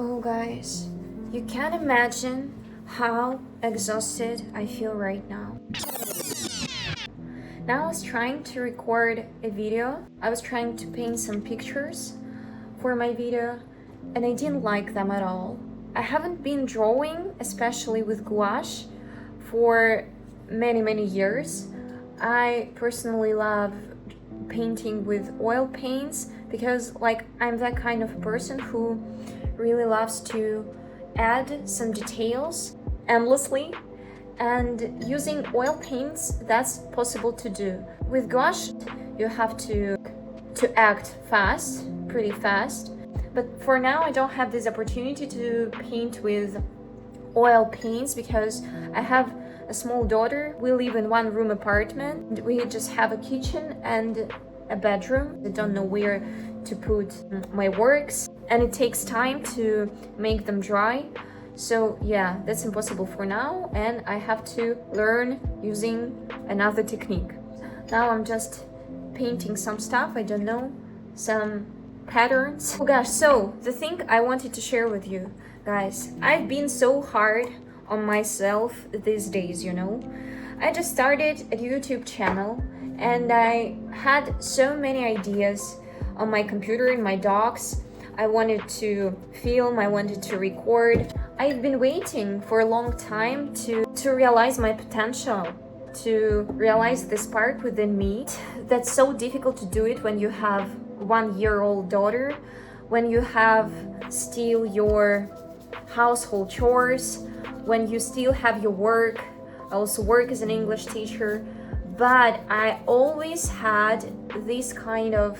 Oh, guys, you can't imagine how exhausted I feel right now. Now I was trying to record a video. I was trying to paint some pictures for my video, and I didn't like them at all. I haven't been drawing, especially with gouache, for many years. I personally love painting with oil paints because I'm that kind of person who really loves to add some details endlessly, and using oil paints, that's possible to do. With gouache, you have to act fast, pretty fast. But for now, I don't have this opportunity to paint with oil paints because I have a small daughter. We live in one-room apartment. We just have a kitchen and a bedroom. I don't know where to put my works, and it takes time to make them dry. So yeah, that's impossible for now, and I have to learn using another technique. Now I'm just painting some stuff, I don't know, some patterns. Oh gosh, so the thing I wanted to share with you guys, I've been so hard on myself these days, I just started a YouTube channel and I had so many ideas on my computer, in my docs. I wanted to film, I wanted to record. I've been waiting for a long time to realize my potential, to realize the spark within me. That's so difficult to do it when you have 1-year-old daughter, when you have still your household chores, when you still have your work. I also work as an English teacher, but I always had this kind of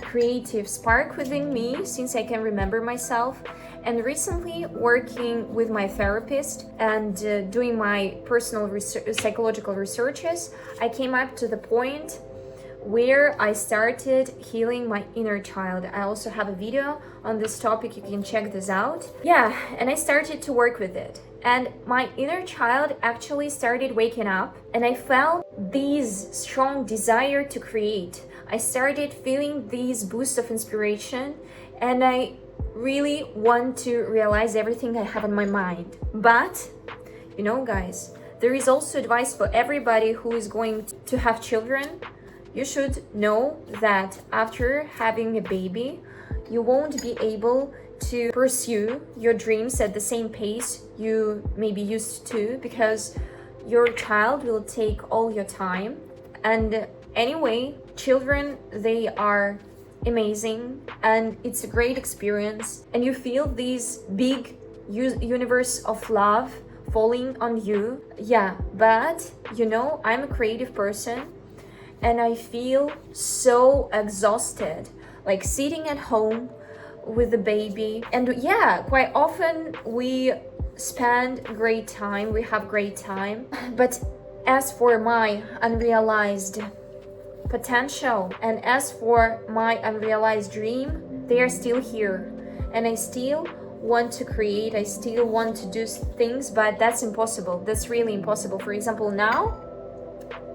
creative spark within me since I can remember myself. And recently, working with my therapist and doing my personal psychological researches, I came up to the point where I started healing my inner child. I also have a video on this topic, you can check this out. Yeah, and I started to work with it. And my inner child actually started waking up, and I felt this strong desire to create. I started feeling these boosts of inspiration, and I really want to realize everything I have in my mind. But, guys, there is also advice for everybody who is going to have children. You should know that after having a baby, you won't be able to pursue your dreams at the same pace you maybe used to, because your child will take all your time. And anyway, children, they are amazing and it's a great experience, and you feel this big universe of love falling on you. Yeah, but I'm a creative person and I feel so exhausted, like sitting at home with the baby. And yeah, quite often we spend great time, we have great time, but as for my unrealized potential and as for my unrealized dream, they are still here, and I still want to create, I still want to do things, but that's impossible. That's really impossible. For example, now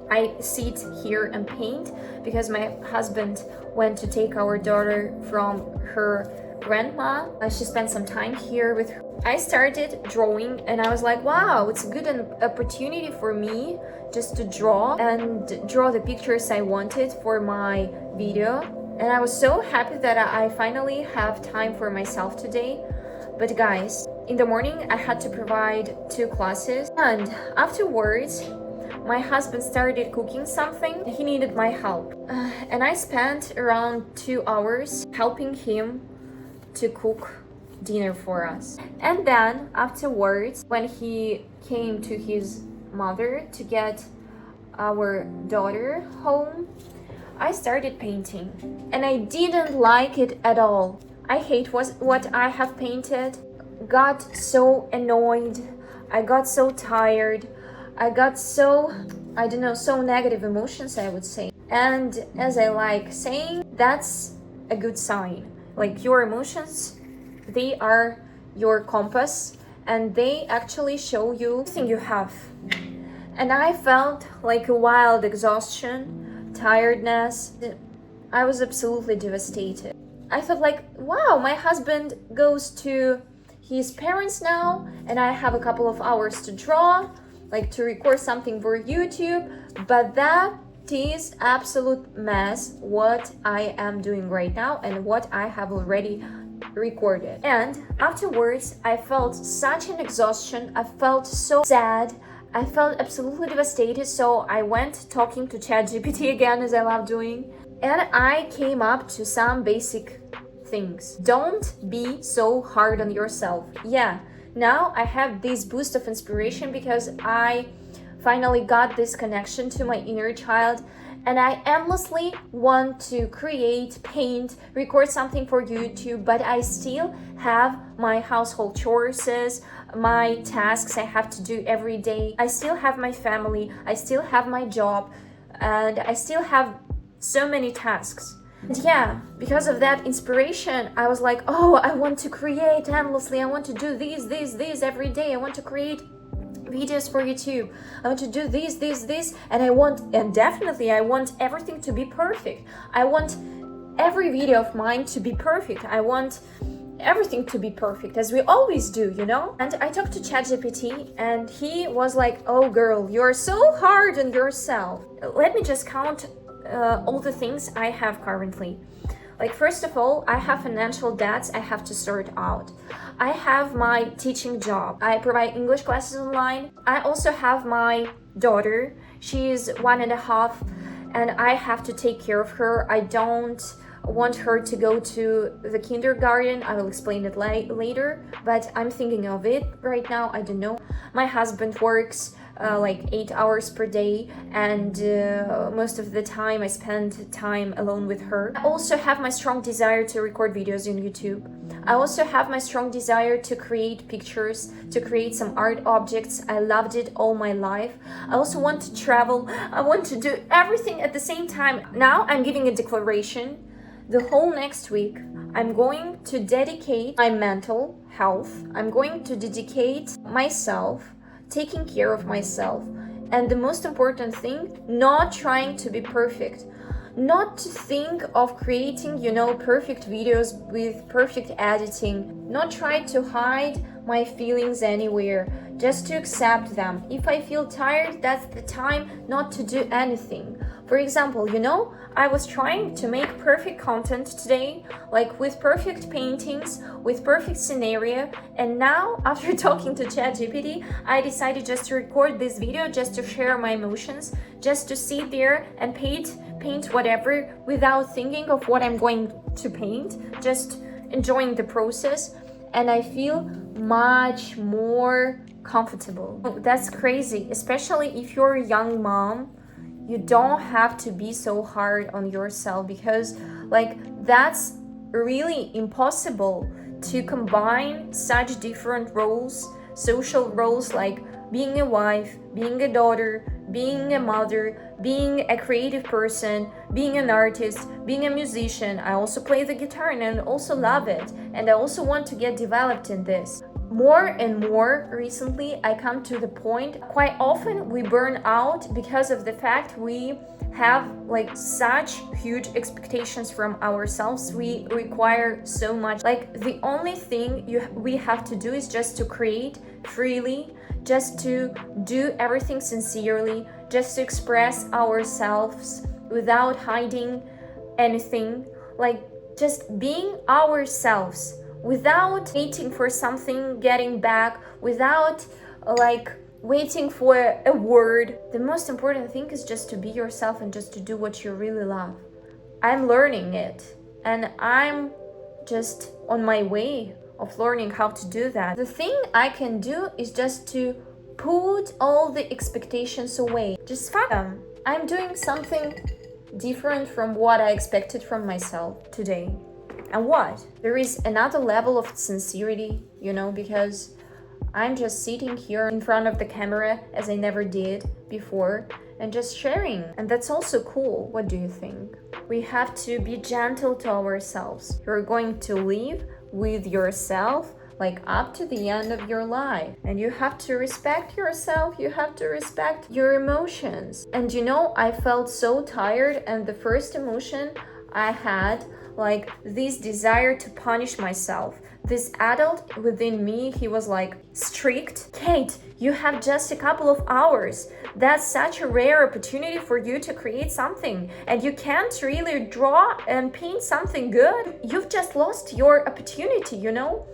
I sit here and paint because my husband went to take our daughter from her grandma. She spent some time here with her. I started drawing and I was like, wow, it's a good opportunity for me just to draw the pictures I wanted for my video. And I was so happy that I finally have time for myself today. But guys, in the morning I had to provide 2 classes, and afterwards my husband started cooking something. He needed my help. And I spent around 2 hours helping him to cook dinner for us. And then afterwards, when he came to his mother to get our daughter home, I started painting. And I didn't like it at all. I hate what I have painted. Got so annoyed. I got so tired. I got so negative emotions, I would say. And as I like saying, that's a good sign. Like, your emotions, they are your compass, and they actually show you everything you have. And I felt like a wild exhaustion, tiredness. I was absolutely devastated. I felt like, wow, my husband goes to his parents now, and I have a couple of hours to draw, like to record something for YouTube, but that is absolute mess what I am doing right now and what I have already recorded. And afterwards, I felt such an exhaustion. I felt so sad. I felt absolutely devastated. So I went talking to ChatGPT again, as I love doing, and I came up to some basic things. Don't be so hard on yourself. Yeah, now I have this boost of inspiration because I finally got this connection to my inner child, and I endlessly want to create, paint, record something for YouTube, but I still have my household chores, my tasks I have to do every day. I still have my family, I still have my job, and I still have so many tasks. And yeah, because of that inspiration, I was like, oh, I want to create endlessly. I want to do these every day. I want to create videos for YouTube. I want to do this, and definitely I want everything to be perfect. I want every video of mine to be perfect. I want everything to be perfect, as we always do, you know? And I talked to ChatGPT, and he was like, oh girl, you're so hard on yourself. Let me just count all the things I have currently. Like, first of all, I have financial debts I have to sort out. I have my teaching job. I provide English classes online. I also have my daughter. She is 1.5, and I have to take care of her. I don't want her to go to the kindergarten. I will explain it later, but I'm thinking of it right now. I don't know. My husband works like 8 hours per day, and most of the time I spend time alone with her. I also have my strong desire to record videos on YouTube. I also have my strong desire to create pictures, to create some art objects. I loved it all my life. I also want to travel. I want to do everything at the same time. Now I'm giving a declaration. The whole next week, I'm going to dedicate my mental health. I'm going to dedicate myself, taking care of myself. And the most important thing, not trying to be perfect. Not to think of creating, perfect videos with perfect editing. Not try to hide my feelings anywhere. Just to accept them. If I feel tired, that's the time not to do anything. For example, I was trying to make perfect content today, like with perfect paintings, with perfect scenario, and now, after talking to ChatGPT, I decided just to record this video, just to share my emotions, just to sit there and paint whatever without thinking of what I'm going to paint, just enjoying the process, and I feel much more comfortable. That's crazy, especially if you're a young mom. You don't have to be so hard on yourself, because that's really impossible to combine such different roles, social roles, like being a wife, being a daughter, being a mother, being a creative person, being an artist, being a musician. I also play the guitar and I also love it, and I also want to get developed in this. More and more recently, I come to the point, quite often we burn out because of the fact we have such huge expectations from ourselves. We require so much. The only thing we have to do is just to create freely, just to do everything sincerely, just to express ourselves without hiding anything, just being ourselves, without waiting for something getting back, without waiting for a word. The most important thing is just to be yourself and just to do what you really love. I'm learning it, and I'm just on my way of learning how to do that. The thing I can do is just to put all the expectations away. Just fuck them. I'm doing something different from what I expected from myself today. And what? There is another level of sincerity, because I'm just sitting here in front of the camera as I never did before and just sharing. And that's also cool. What do you think? We have to be gentle to ourselves. You're going to live with yourself up to the end of your life. And you have to respect yourself. You have to respect your emotions. And I felt so tired, and the first emotion I had, this desire to punish myself, This adult within me, he was like, strict. Kate, you have just a couple of hours. That's such a rare opportunity for you to create something. And you can't really draw and paint something good. You've just lost your opportunity, you know?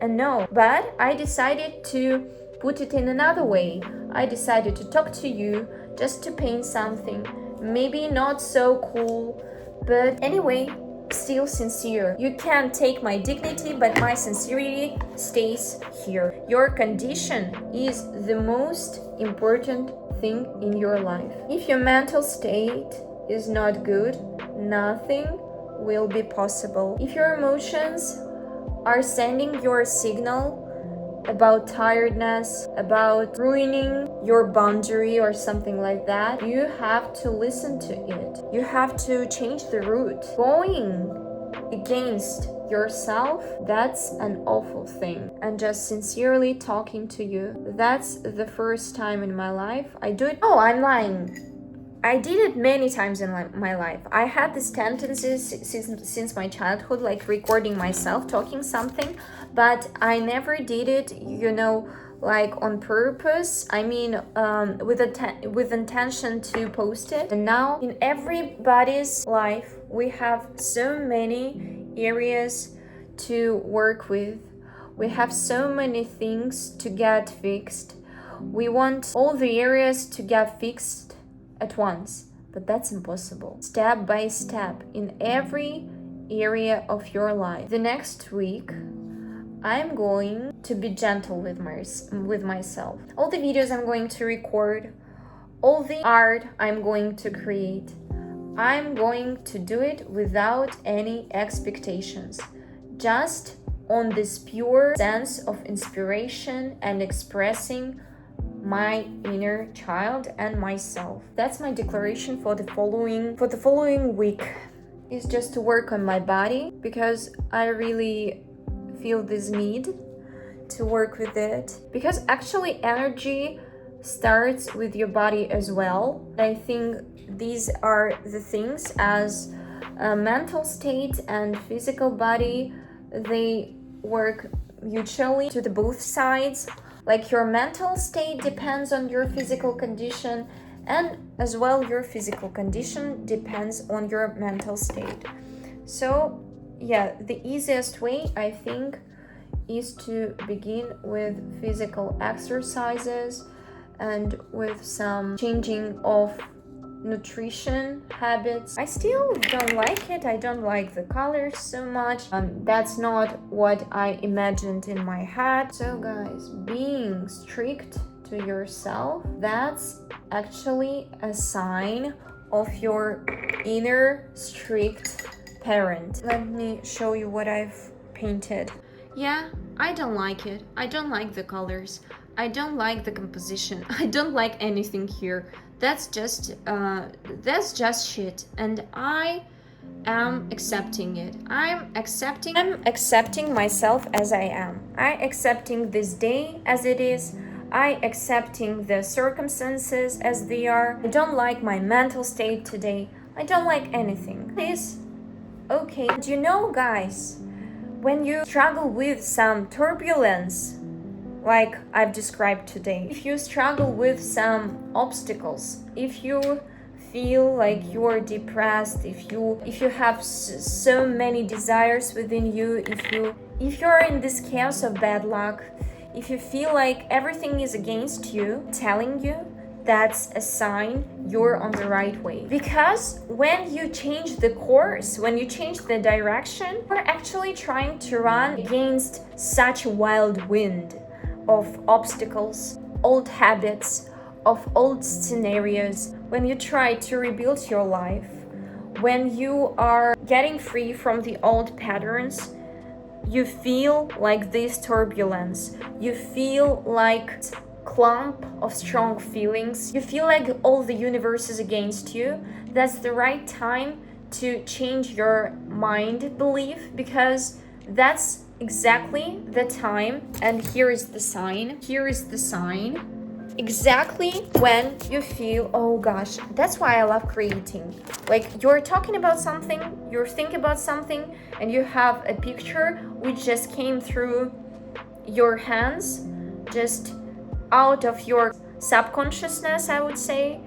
And no, but I decided to put it in another way. I decided to talk to you just to paint something. Maybe not so cool, but anyway, still sincere. You can't take my dignity, but my sincerity stays here. Your condition is the most important thing in your life. If your mental state is not good, nothing will be possible. If your emotions are sending your signal about tiredness, about ruining your boundary or something like that, you have to listen to it. You have to change the route. Going against yourself, that's an awful thing. And just sincerely talking to you, that's the first time in my life I do it. Oh, I'm lying. I did it many times in my life. I had this tendency since my childhood, like recording myself talking something, but I never did it, you know, like on purpose. I mean, with intention to post it. And now in everybody's life, we have so many areas to work with. We have so many things to get fixed. We want all the areas to get fixed at once, but that's impossible. Step by step in every area of your life. The next week, I'm going to be gentle with myself. All the videos I'm going to record, all the art I'm going to create, I'm going to do it without any expectations. Just on this pure sense of inspiration and expressing my inner child and myself. That's my declaration for the following week, is just to work on my body, because I really feel this need to work with it, because actually energy starts with your body as well. I think these are the things, as a mental state and physical body, they work mutually to the both sides. Like your mental state depends on your physical condition, and as well your physical condition depends on your mental state. So yeah, the easiest way, I think, is to begin with physical exercises and with some changing of nutrition habits. I still don't like it. I don't like the colors so much. That's not what I imagined in my head. So guys, being strict to yourself, that's actually a sign of your inner strict parent. Let me show you what I've painted. Yeah, I don't like it. I don't like the colors. I don't like the composition. I don't like anything here. That's just shit, and I am accepting it. I'm accepting myself as I am. I'm accepting this day as it is. I'm accepting the circumstances as they are. I don't like my mental state today. I don't like anything. It is okay. And you know, guys, when you struggle with some turbulence, like I've described today, if you struggle with some obstacles, if you feel like you're depressed, if you have so many desires within you, if you're in this chaos of bad luck, if you feel like everything is against you, telling you, that's a sign you're on the right way. Because when you change the course, when you change the direction, you're actually trying to run against such a wild wind of obstacles, old habits, of old scenarios. When you try to rebuild your life, when you are getting free from the old patterns, you feel like this turbulence. You feel like clump of strong feelings. You feel like all the universe is against you. That's the right time to change your mind belief, because that's exactly the time. And here is the sign. exactly when you feel, oh gosh, that's why I love creating. Like you're talking about something, you're thinking about something, and you have a picture which just came through your hands, just out of your subconsciousness, I would say,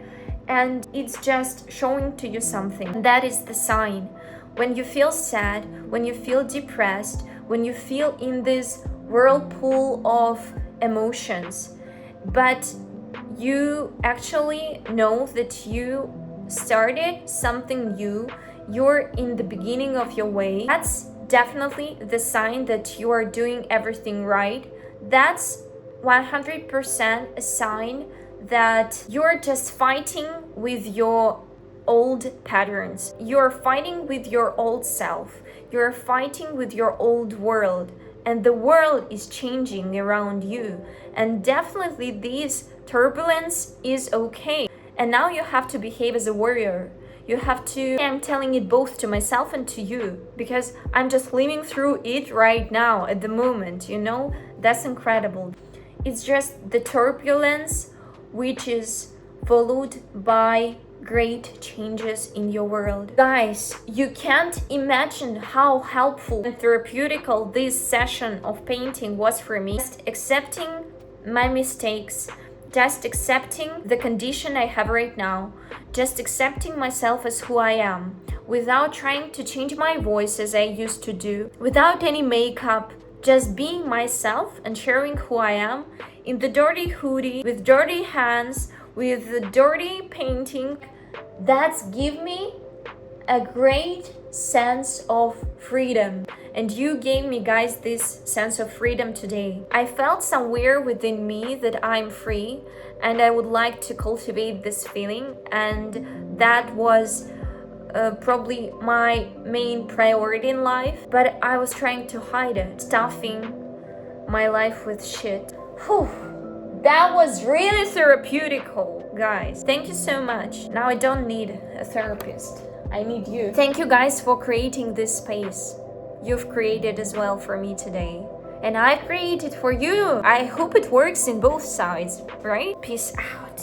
and it's just showing to you something. That is the sign. When you feel sad, when you feel depressed, when you feel in this whirlpool of emotions, but you actually know that you started something new, you're in the beginning of your way, that's definitely the sign that you are doing everything right. That's 100% a sign that you're just fighting with your old patterns. You're fighting with your old self. You're fighting with your old world. And the world is changing around you. And definitely this turbulence is okay. And now you have to behave as a warrior. You have to, I'm telling it both to myself and to you, because I'm just living through it right now at the moment, you know? That's incredible. It's just the turbulence which is followed by great changes in your world. Guys, you can't imagine how helpful and therapeutical this session of painting was for me. Just accepting my mistakes, just accepting the condition I have right now, just accepting myself as who I am, without trying to change my voice as I used to do, without any makeup, just being myself and sharing who I am in the dirty hoodie, with dirty hands, with the dirty painting. That's give me a great sense of freedom. And you gave me, guys, this sense of freedom today. I felt somewhere within me that I'm free, and I would like to cultivate this feeling, and that was probably my main priority in life, but I was trying to hide it, stuffing my life with shit. Whew. That was really therapeutical, guys. Thank you so much. Now I don't need a therapist. I need you. Thank you guys for creating this space. You've created as well for me today. And I've created for you. I hope it works in both sides, right? Peace out.